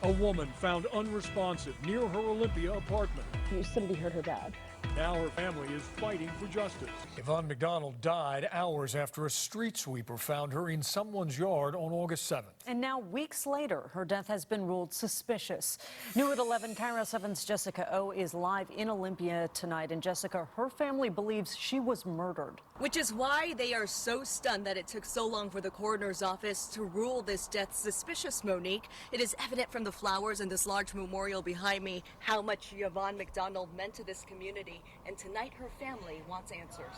A woman found unresponsive near her Olympia apartment. Somebody hurt her bad. Now her family is fighting for justice. Yvonne McDonald died hours after a street sweeper found her in someone's yard on August 7th. And now, weeks later, her death has been ruled suspicious. New at 11, KIRO 7's Jessica O is live in Olympia tonight. And Jessica, her family believes she was murdered. Which is why they are so stunned that it took so long for the coroner's office to rule this death suspicious, Monique. It is evident from the flowers and this large memorial behind me how much Yvonne McDonald meant to this community. And tonight her family wants answers.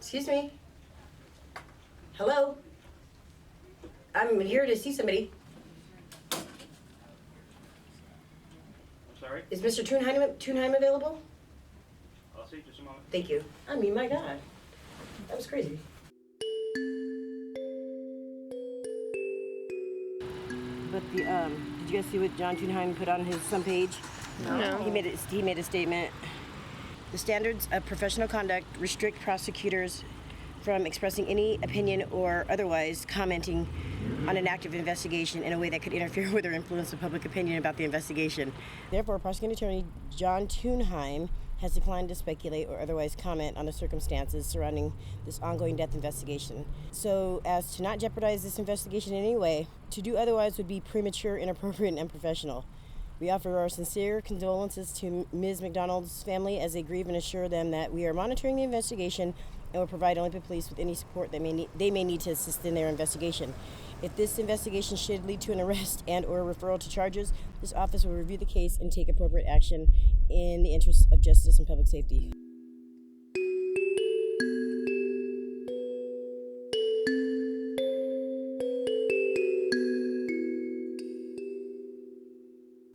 Excuse me. Hello? I'm here to see somebody. I'm sorry? Is Mr. Thunheim available? I'll see you just a moment. Thank you. I mean, my God. That was crazy. But the, did you guys see what John Thunheim put on his page? No. He made a statement. The standards of professional conduct restrict prosecutors from expressing any opinion or otherwise commenting on an active investigation in a way that could interfere with or influence the public opinion about the investigation. Therefore, prosecuting attorney John Thunheim has declined to speculate or otherwise comment on the circumstances surrounding this ongoing death investigation, so as to not jeopardize this investigation in any way. To do otherwise would be premature, inappropriate, and unprofessional. We offer our sincere condolences to Ms. McDonald's family as they grieve and assure them that we are monitoring the investigation and will provide Olympia Police with any support they may need to assist in their investigation. If this investigation should lead to an arrest and or referral to charges, this office will review the case and take appropriate action in the interests of justice and public safety.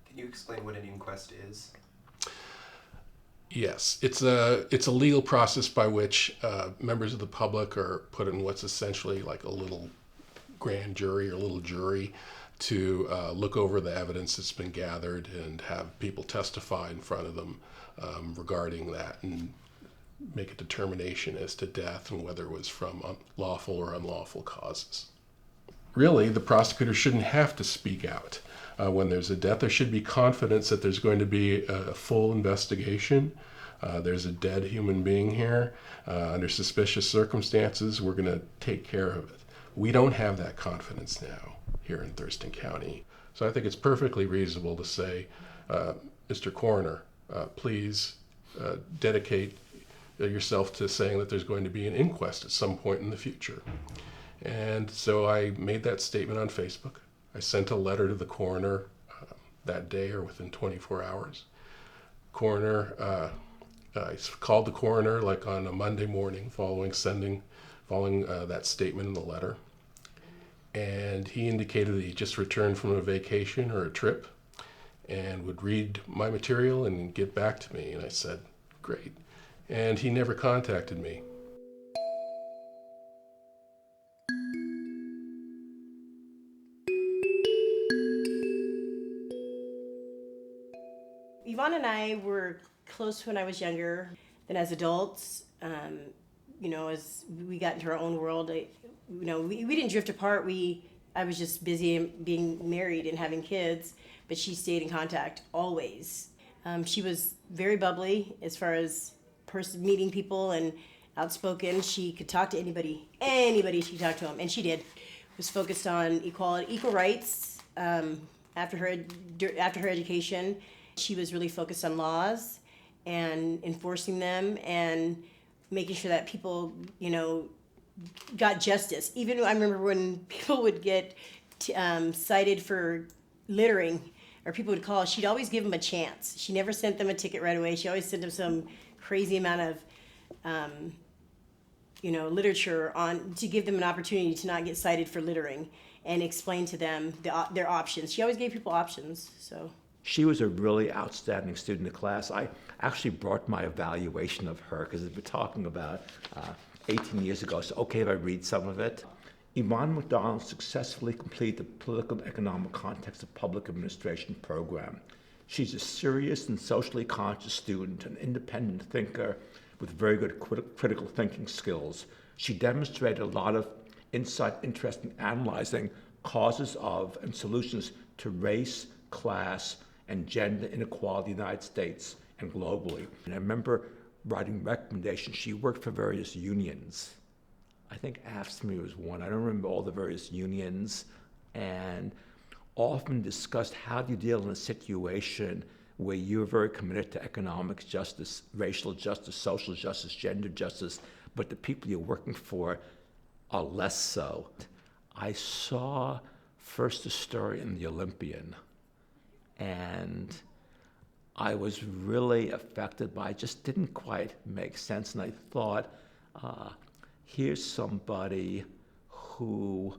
Can you explain what an inquest is? Yes, it's a legal process by which members of the public are put in what's essentially like a little grand jury or little jury to look over the evidence that's been gathered and have people testify in front of them regarding that and make a determination as to death and whether it was from lawful or unlawful causes. Really, the prosecutor shouldn't have to speak out. When there's a death, there should be confidence that there's going to be a full investigation. There's a dead human being here. Under suspicious circumstances, we're going to take care of it. We don't have that confidence now here in Thurston County. So I think it's perfectly reasonable to say, Mr. Coroner, please dedicate yourself to saying that there's going to be an inquest at some point in the future. And so I made that statement on Facebook. I sent a letter to the coroner that day or within 24 hours. I called the coroner like on a Monday morning following that statement in the letter. And he indicated that he just returned from a vacation or a trip and would read my material and get back to me. And I said, great. And he never contacted me. Yvonne and I were close when I was younger. Then as adults, as we got into our own world, we didn't drift apart. We I was just busy being married and having kids, but she stayed in contact always. She was very bubbly as far as meeting people and outspoken. She could talk to anybody she could talk to them, and she did. Was focused on equality, equal rights. After her education, she was really focused on laws and enforcing them and making sure that people, got justice. Even I remember when people would get cited for littering, or people would call, she'd always give them a chance. She never sent them a ticket right away. She always sent them some crazy amount of, literature to give them an opportunity to not get cited for littering and explain to them their options. She always gave people options, so. She was a really outstanding student in class. I actually brought my evaluation of her because we're talking about 18 years ago, so okay if I read some of it. Yvonne McDonald successfully completed the Political and Economic Context of Public Administration program. She's a serious and socially conscious student, an independent thinker with very good critical thinking skills. She demonstrated a lot of insight, interest in analyzing causes of and solutions to race, class, and gender inequality in the United States and globally. And I remember writing recommendations. She worked for various unions. I think AFSCME was one. I don't remember all the various unions, and often discussed how do you deal in a situation where you're very committed to economic justice, racial justice, social justice, gender justice, but the people you're working for are less so. I saw first a story in the Olympian, and I was really affected by it. Just didn't quite make sense, and I thought, here's somebody who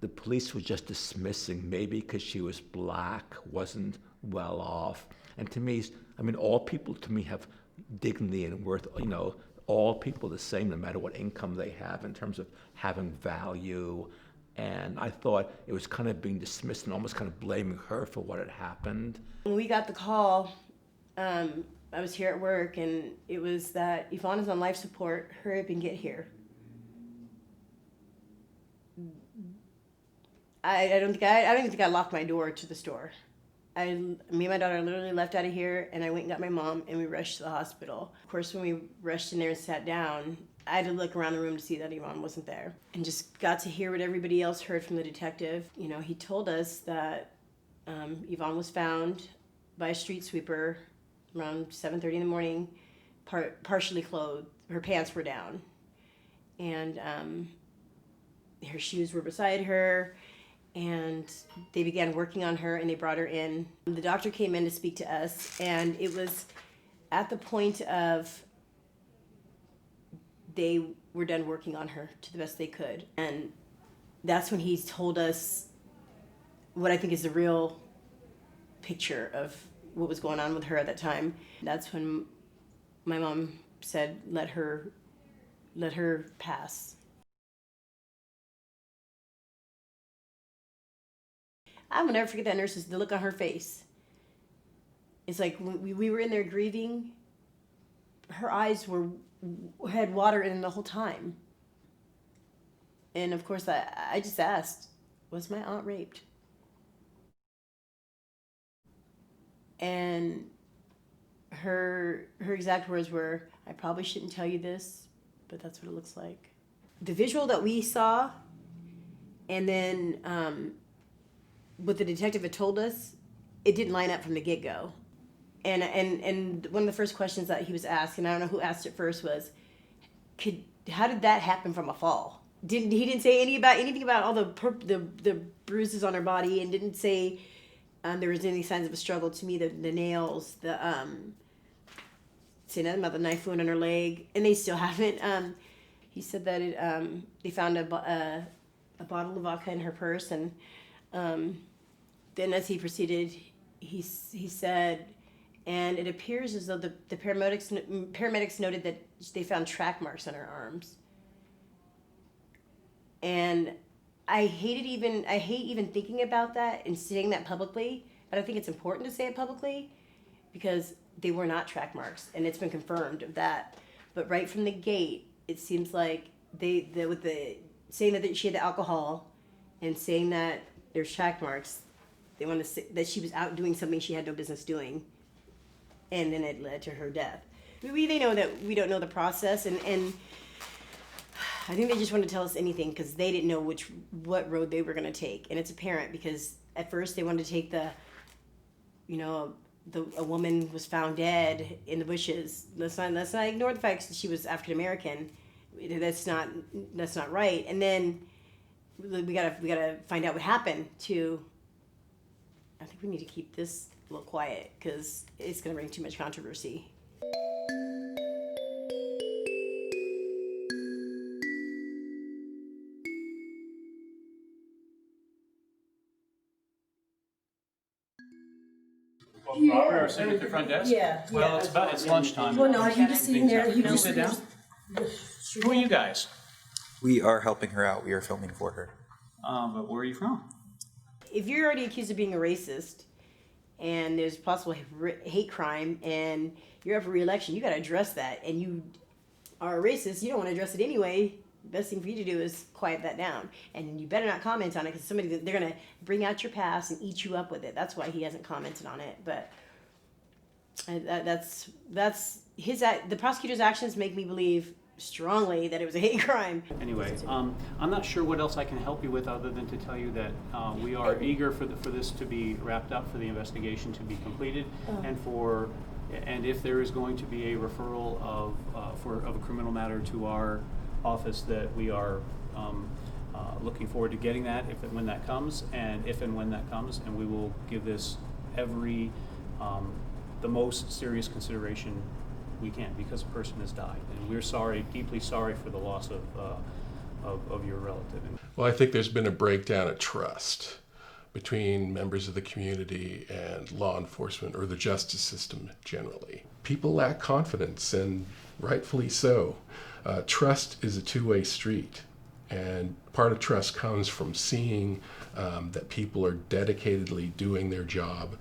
the police were just dismissing, maybe because she was black, wasn't well off. And to me, all people to me have dignity and worth, all people the same no matter what income they have in terms of having value. And I thought it was kind of being dismissed and almost kind of blaming her for what had happened. When we got the call, I was here at work, and it was that Yvonne is on life support, hurry up and get here. I don't even think I locked my door to the store. Me and my daughter literally left out of here, and I went and got my mom, and we rushed to the hospital. Of course, when we rushed in there and sat down, I had to look around the room to see that Yvonne wasn't there, and just got to hear what everybody else heard from the detective. He told us that Yvonne was found by a street sweeper around 7:30 in the morning, partially clothed. Her pants were down, and her shoes were beside her. And they began working on her, and they brought her in. The doctor came in to speak to us, and it was at the point of they were done working on her to the best they could. And that's when he told us what I think is the real picture of what was going on with her at that time. That's when my mom said, let her pass. I will never forget that nurse's, the look on her face. It's like when we were in there grieving, her eyes had water in them the whole time. And of course, I just asked, was my aunt raped? And her exact words were, I probably shouldn't tell you this, but that's what it looks like. The visual that we saw, and then what the detective had told us, it didn't line up from the get-go. And one of the first questions that he was asked, and I don't know who asked it first, was, how did that happen from a fall? He didn't say anything about all the bruises on her body, and didn't say there was any signs of a struggle. To me, the nails, say nothing about the knife wound on her leg, and they still haven't. He said that they found a bottle of vodka in her purse, and then as he proceeded, he said, and it appears as though the paramedics noted that they found track marks on her arms. And I hate even thinking about that and saying that publicly, but I think it's important to say it publicly because they were not track marks, and it's been confirmed of that. But right from the gate, it seems like saying that she had the alcohol and saying that there's track marks. They want to say that she was out doing something she had no business doing, and then it led to her death. They know that we don't know the process, and I think they just want to tell us anything because they didn't know what road they were going to take, and it's apparent because at first they wanted to take a woman was found dead in the bushes. Let's not ignore the fact that she was African American. That's not right. And then we gotta find out what happened to. I think we need to keep this a little quiet because it's gonna bring too much controversy. Robert, we're sitting at the front desk? Yeah. Well, it's lunchtime. Well, no, he just sitting there. Can you sit down? Who are you guys? We are helping her out. We are filming for her. But where are you from? If you're already accused of being a racist, and there's possible hate crime, and you're up for re-election, you got to address that. And you are a racist, you don't want to address it anyway. The best thing for you to do is quiet that down, and you better not comment on it because they're gonna bring out your past and eat you up with it. That's why he hasn't commented on it. But that's the prosecutor's actions make me believe strongly that it was a hate crime. Anyway, I'm not sure what else I can help you with other than to tell you that we are eager for this to be wrapped up, for the investigation to be completed, and if there is going to be a referral of a criminal matter to our office, that we are looking forward to getting that if and when that comes, and we will give this every the most serious consideration we can, because a person has died, and we're sorry, deeply sorry for the loss of your relative. Well, I think there's been a breakdown of trust between members of the community and law enforcement or the justice system generally. People lack confidence, and rightfully so. Trust is a two-way street, and part of trust comes from seeing that people are dedicatedly doing their job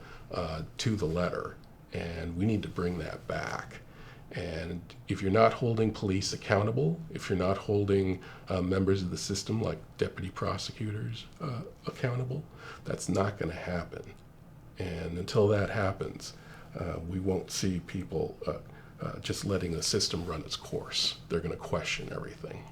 to the letter, and we need to bring that back. And if you're not holding police accountable, if you're not holding members of the system like deputy prosecutors accountable, that's not going to happen. And until that happens, we won't see people just letting the system run its course. They're going to question everything.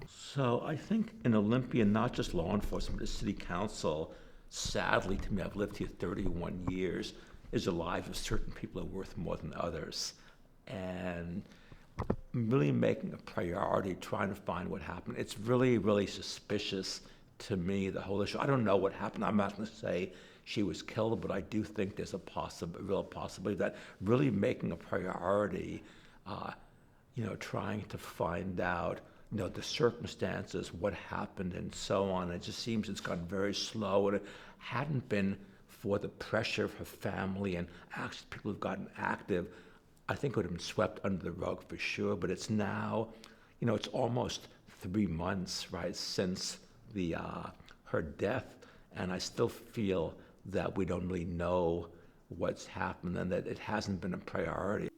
So I think in Olympia, not just law enforcement, but the city council, sadly to me, I've lived here 31 years, is alive if certain people are worth more than others. And really making a priority, trying to find what happened. It's really, really suspicious to me, the whole issue. I don't know what happened. I'm not going to say she was killed, but I do think there's a real possibility that really making a priority, trying to find out, the circumstances, what happened, and so on. It just seems it's gone very slow, and it hadn't been for the pressure of her family and actually people who've gotten active, I think it would have been swept under the rug for sure. But it's now, it's almost 3 months, right, since her death, and I still feel that we don't really know what's happened and that it hasn't been a priority.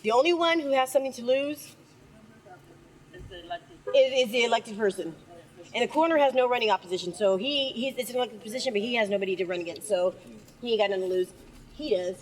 The only one who has something to lose is the elected person. And the coroner has no running opposition, so it's an elected position, but he has nobody to run against, so he ain't got nothing to lose. He does.